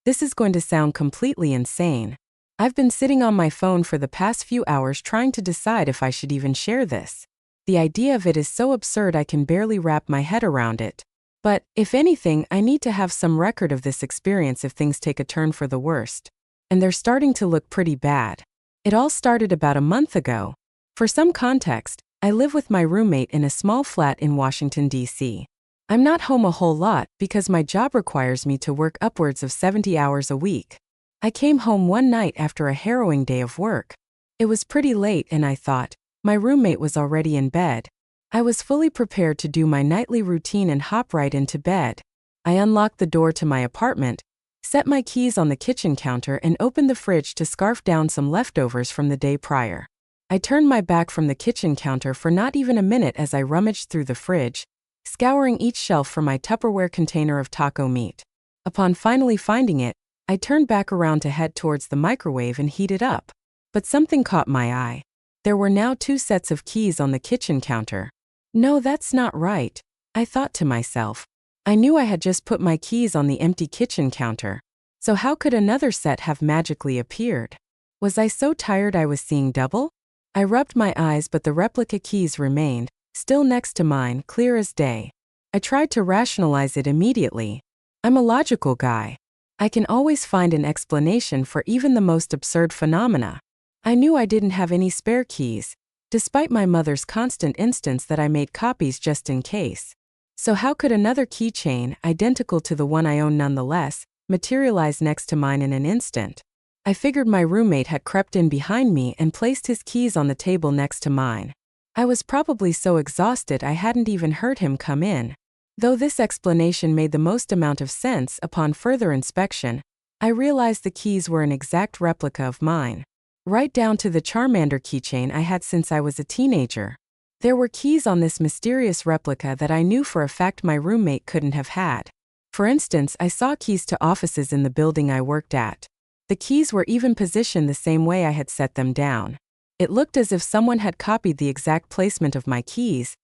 This is going to sound completely insane. I've been sitting on my phone for the past few hours trying to decide if I should even share this. The idea of it is so absurd I can barely wrap my head around it. But, if anything, I need to have some record of this experience if things take a turn for the worst. And they're starting to look pretty bad. It all started about a month ago. For some context, I live with my roommate in a small flat in Washington, D.C. I'm not home a whole lot because my job requires me to work upwards of 70 hours a week. I came home one night after a harrowing day of work. It was pretty late and I thought, my roommate was already in bed. I was fully prepared to do my nightly routine and hop right into bed. I unlocked the door to my apartment, set my keys on the kitchen counter and opened the fridge to scarf down some leftovers from the day prior. I turned my back from the kitchen counter for not even a minute as I rummaged through the fridge, scouring each shelf for my Tupperware container of taco meat. Upon finally finding it, I turned back around to head towards the microwave and heat it up. But something caught my eye. There were now 2 sets of keys on the kitchen counter. No, that's not right, I thought to myself. I knew I had just put my keys on the empty kitchen counter. So how could another set have magically appeared? Was I so tired I was seeing double? I rubbed my eyes but the replica keys remained, still next to mine, clear as day. I tried to rationalize it immediately. I'm a logical guy. I can always find an explanation for even the most absurd phenomena. I knew I didn't have any spare keys, despite my mother's constant insistence that I made copies just in case. So how could another keychain, identical to the one I own nonetheless, materialize next to mine in an instant? I figured my roommate had crept in behind me and placed his keys on the table next to mine. I was probably so exhausted I hadn't even heard him come in. Though this explanation made the most amount of sense, upon further inspection, I realized the keys were an exact replica of mine. Right down to the Charmander keychain I had since I was a teenager. There were keys on this mysterious replica that I knew for a fact my roommate couldn't have had. For instance, I saw keys to offices in the building I worked at. The keys were even positioned the same way I had set them down. It looked as if someone had copied the exact placement of my keys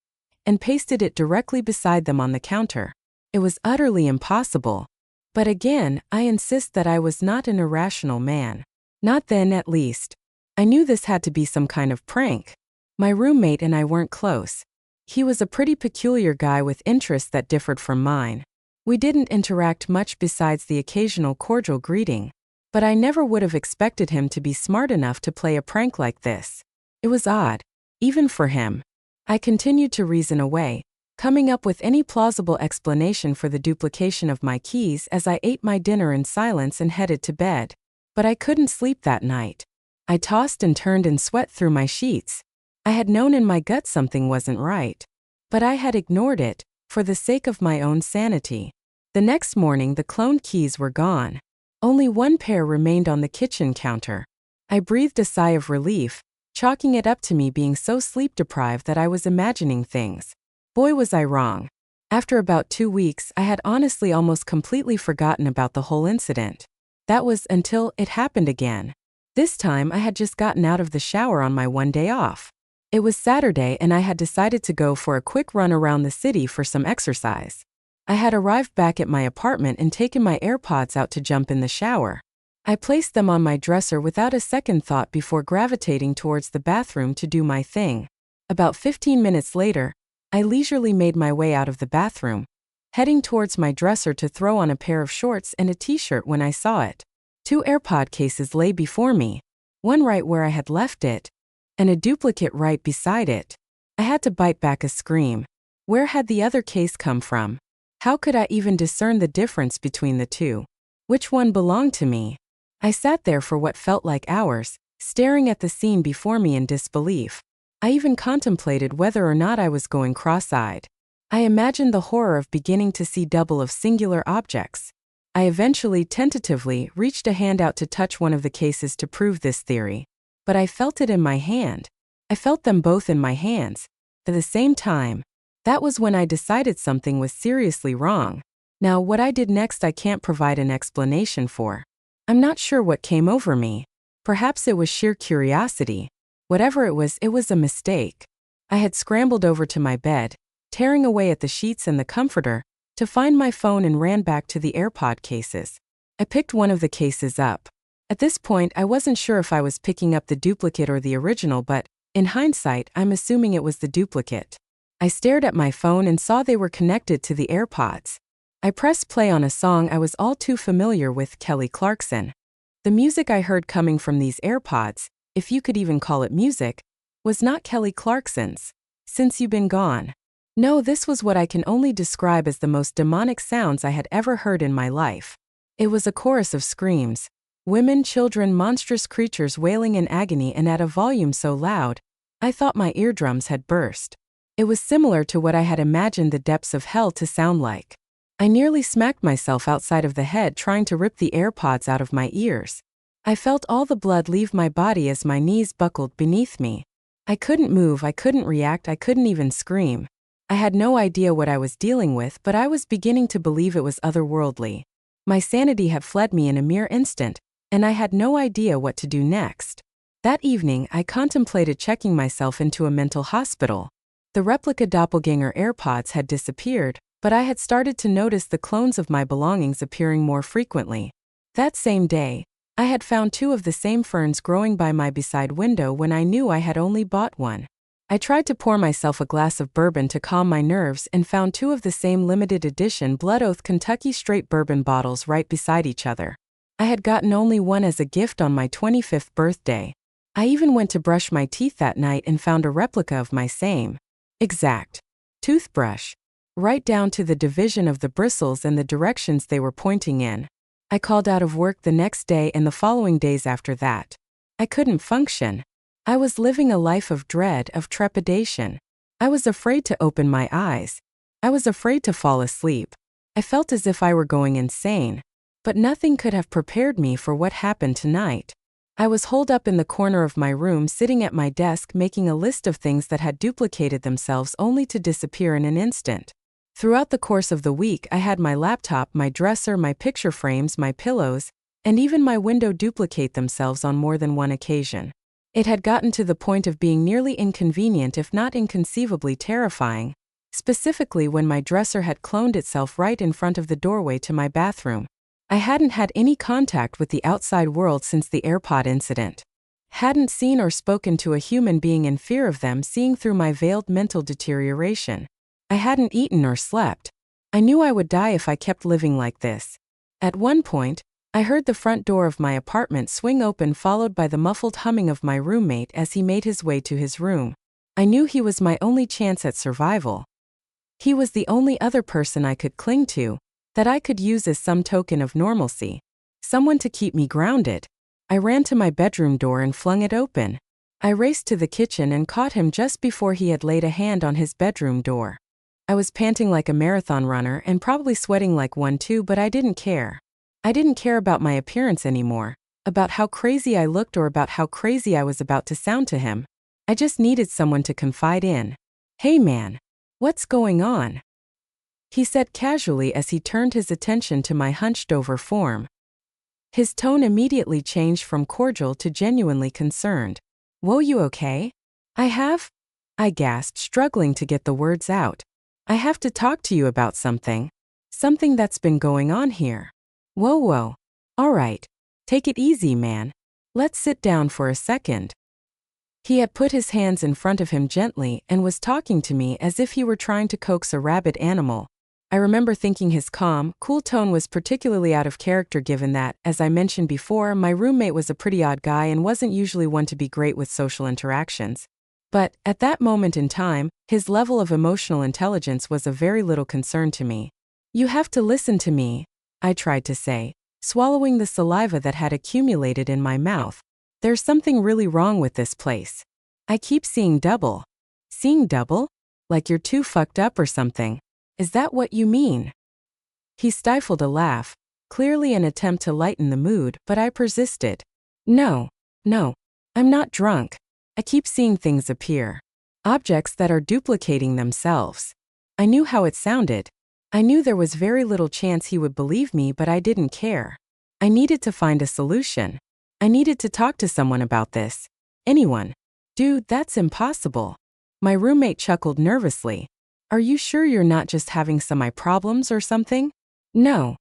and pasted it directly beside them on the counter. It was utterly impossible. But again, I insist that I was not an irrational man. Not then, at least. I knew this had to be some kind of prank. My roommate and I weren't close. He was a pretty peculiar guy with interests that differed from mine. We didn't interact much besides the occasional cordial greeting. But I never would have expected him to be smart enough to play a prank like this. It was odd, even for him. I continued to reason away, coming up with any plausible explanation for the duplication of my keys as I ate my dinner in silence and headed to bed. But I couldn't sleep that night. I tossed and turned and sweat through my sheets. I had known in my gut something wasn't right. But I had ignored it, for the sake of my own sanity. The next morning the cloned keys were gone. Only 1 pair remained on the kitchen counter. I breathed a sigh of relief, chalking it up to me being so sleep-deprived that I was imagining things. Boy, was I wrong. After about 2 weeks, I had honestly almost completely forgotten about the whole incident. That was until it happened again. This time I had just gotten out of the shower on my one day off. It was Saturday and I had decided to go for a quick run around the city for some exercise. I had arrived back at my apartment and taken my AirPods out to jump in the shower. I placed them on my dresser without a second thought before gravitating towards the bathroom to do my thing. About 15 minutes later, I leisurely made my way out of the bathroom, heading towards my dresser to throw on a pair of shorts and a t-shirt when I saw it. 2 AirPod cases lay before me, one right where I had left it, and a duplicate right beside it. I had to bite back a scream. Where had the other case come from? How could I even discern the difference between the two? Which one belonged to me? I sat there for what felt like hours, staring at the scene before me in disbelief. I even contemplated whether or not I was going cross-eyed. I imagined the horror of beginning to see double of singular objects. I eventually tentatively reached a hand out to touch one of the cases to prove this theory. But I felt it in my hand. I felt them both in my hands. At the same time. That was when I decided something was seriously wrong. Now, what I did next I can't provide an explanation for. I'm not sure what came over me. Perhaps it was sheer curiosity. Whatever it was a mistake. I had scrambled over to my bed, tearing away at the sheets and the comforter, to find my phone and ran back to the AirPod cases. I picked one of the cases up. At this point, I wasn't sure if I was picking up the duplicate or the original, but in hindsight, I'm assuming it was the duplicate. I stared at my phone and saw they were connected to the AirPods. I pressed play on a song I was all too familiar with, Kelly Clarkson. The music I heard coming from these AirPods, if you could even call it music, was not Kelly Clarkson's. Since You've Been Gone. No, this was what I can only describe as the most demonic sounds I had ever heard in my life. It was a chorus of screams. Women, children, monstrous creatures wailing in agony and at a volume so loud, I thought my eardrums had burst. It was similar to what I had imagined the depths of hell to sound like. I nearly smacked myself outside of the head trying to rip the AirPods out of my ears. I felt all the blood leave my body as my knees buckled beneath me. I couldn't move, I couldn't react, I couldn't even scream. I had no idea what I was dealing with, but I was beginning to believe it was otherworldly. My sanity had fled me in a mere instant, and I had no idea what to do next. That evening, I contemplated checking myself into a mental hospital. The replica doppelganger AirPods had disappeared, but I had started to notice the clones of my belongings appearing more frequently. That same day, I had found 2 of the same ferns growing by my bedside window when I knew I had only bought one. I tried to pour myself a glass of bourbon to calm my nerves and found 2 of the same limited edition Blood Oath Kentucky Straight bourbon bottles right beside each other. I had gotten only one as a gift on my 25th birthday. I even went to brush my teeth that night and found a replica of my same exact toothbrush, right down to the division of the bristles and the directions they were pointing in. I called out of work the next day and the following days after that. I couldn't function. I was living a life of dread, of trepidation. I was afraid to open my eyes. I was afraid to fall asleep. I felt as if I were going insane. But nothing could have prepared me for what happened tonight. I was holed up in the corner of my room sitting at my desk making a list of things that had duplicated themselves only to disappear in an instant. Throughout the course of the week, I had my laptop, my dresser, my picture frames, my pillows, and even my window duplicate themselves on more than one occasion. It had gotten to the point of being nearly inconvenient if not inconceivably terrifying, specifically when my dresser had cloned itself right in front of the doorway to my bathroom. I hadn't had any contact with the outside world since the AirPod incident. Hadn't seen or spoken to a human being in fear of them seeing through my veiled mental deterioration. I hadn't eaten or slept. I knew I would die if I kept living like this. At one point, I heard the front door of my apartment swing open followed by the muffled humming of my roommate as he made his way to his room. I knew he was my only chance at survival. He was the only other person I could cling to, that I could use as some token of normalcy. Someone to keep me grounded. I ran to my bedroom door and flung it open. I raced to the kitchen and caught him just before he had laid a hand on his bedroom door. I was panting like a marathon runner and probably sweating like one too, but I didn't care. I didn't care about my appearance anymore, about how crazy I looked or about how crazy I was about to sound to him. I just needed someone to confide in. "Hey man, what's going on?" he said casually as he turned his attention to my hunched-over form. His tone immediately changed from cordial to genuinely concerned. "Whoa, you okay?" I gasped, struggling to get the words out. "I have to talk to you about something. Something that's been going on here." Whoa. All right. Take it easy, man. Let's sit down for a second." He had put his hands in front of him gently and was talking to me as if he were trying to coax a rabid animal. I remember thinking his calm, cool tone was particularly out of character given that, as I mentioned before, my roommate was a pretty odd guy and wasn't usually one to be great with social interactions. But, at that moment in time, his level of emotional intelligence was of very little concern to me. "You have to listen to me," I tried to say, swallowing the saliva that had accumulated in my mouth. "There's something really wrong with this place. I keep seeing double." "Seeing double? Like you're too fucked up or something? Is that what you mean?" He stifled a laugh, clearly an attempt to lighten the mood, but I persisted. No, I'm not drunk. I keep seeing things appear. Objects that are duplicating themselves." I knew how it sounded. I knew there was very little chance he would believe me, but I didn't care. I needed to find a solution. I needed to talk to someone about this. Anyone. "Dude, that's impossible." My roommate chuckled nervously. "Are you sure you're not just having some eye problems or something?" No,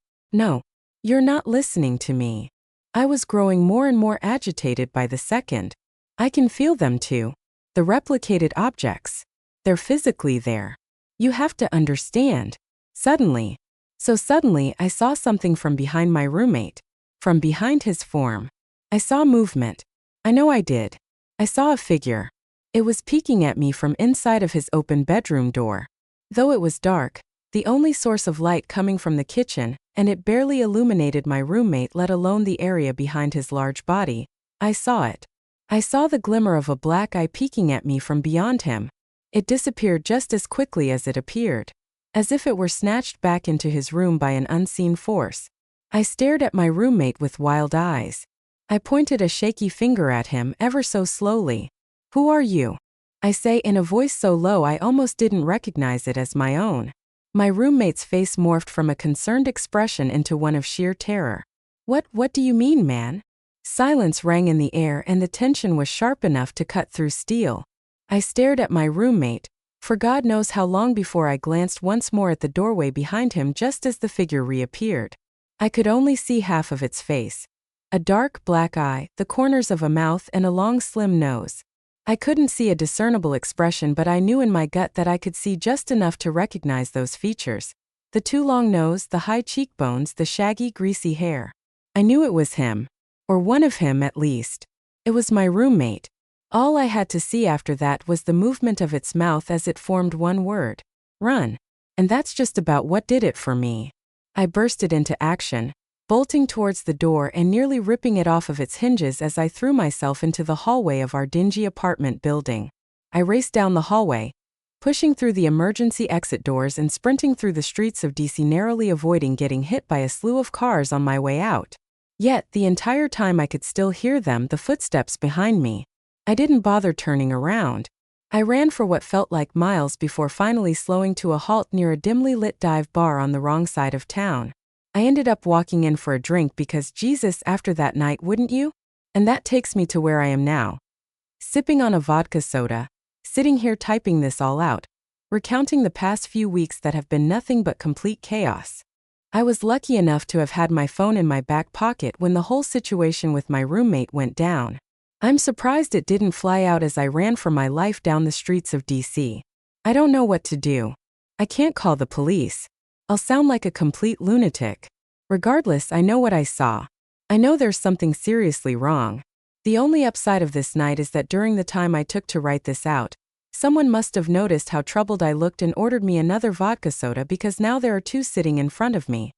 You're not listening to me. I was growing more and more agitated by the second. I can feel them too. The replicated objects. They're physically there. You have to understand. Suddenly. So suddenly I saw something from behind my roommate. From behind his form. I saw movement. I know I did. I saw a figure. It was peeking at me from inside of his open bedroom door. Though it was dark, the only source of light coming from the kitchen, and it barely illuminated my roommate, let alone the area behind his large body, I saw it. I saw the glimmer of a black eye peeking at me from beyond him. It disappeared just as quickly as it appeared. As if it were snatched back into his room by an unseen force. I stared at my roommate with wild eyes. I pointed a shaky finger at him ever so slowly. Who are you? I say in a voice so low I almost didn't recognize it as my own. My roommate's face morphed from a concerned expression into one of sheer terror. What do you mean, man? Silence rang in the air and the tension was sharp enough to cut through steel. I stared at my roommate, for God knows how long before I glanced once more at the doorway behind him just as the figure reappeared. I could only see half of its face. A dark black eye, the corners of a mouth and a long slim nose. I couldn't see a discernible expression, but I knew in my gut that I could see just enough to recognize those features. The too long nose, the high cheekbones, the shaggy, greasy hair. I knew it was him. Or one of him at least. It was my roommate. All I had to see after that was the movement of its mouth as it formed one word. Run. And that's just about what did it for me. I bursted into action, bolting towards the door and nearly ripping it off of its hinges as I threw myself into the hallway of our dingy apartment building. I raced down the hallway, pushing through the emergency exit doors and sprinting through the streets of DC, narrowly avoiding getting hit by a slew of cars on my way out. Yet, the entire time I could still hear them, the footsteps behind me. I didn't bother turning around. I ran for what felt like miles before finally slowing to a halt near a dimly lit dive bar on the wrong side of town. I ended up walking in for a drink because Jesus, after that night, wouldn't you? And that takes me to where I am now. Sipping on a vodka soda, sitting here typing this all out, recounting the past few weeks that have been nothing but complete chaos. I was lucky enough to have had my phone in my back pocket when the whole situation with my roommate went down. I'm surprised it didn't fly out as I ran for my life down the streets of DC. I don't know what to do. I can't call the police. I'll sound like a complete lunatic. Regardless, I know what I saw. I know there's something seriously wrong. The only upside of this night is that during the time I took to write this out, someone must have noticed how troubled I looked and ordered me another vodka soda because now there are two sitting in front of me.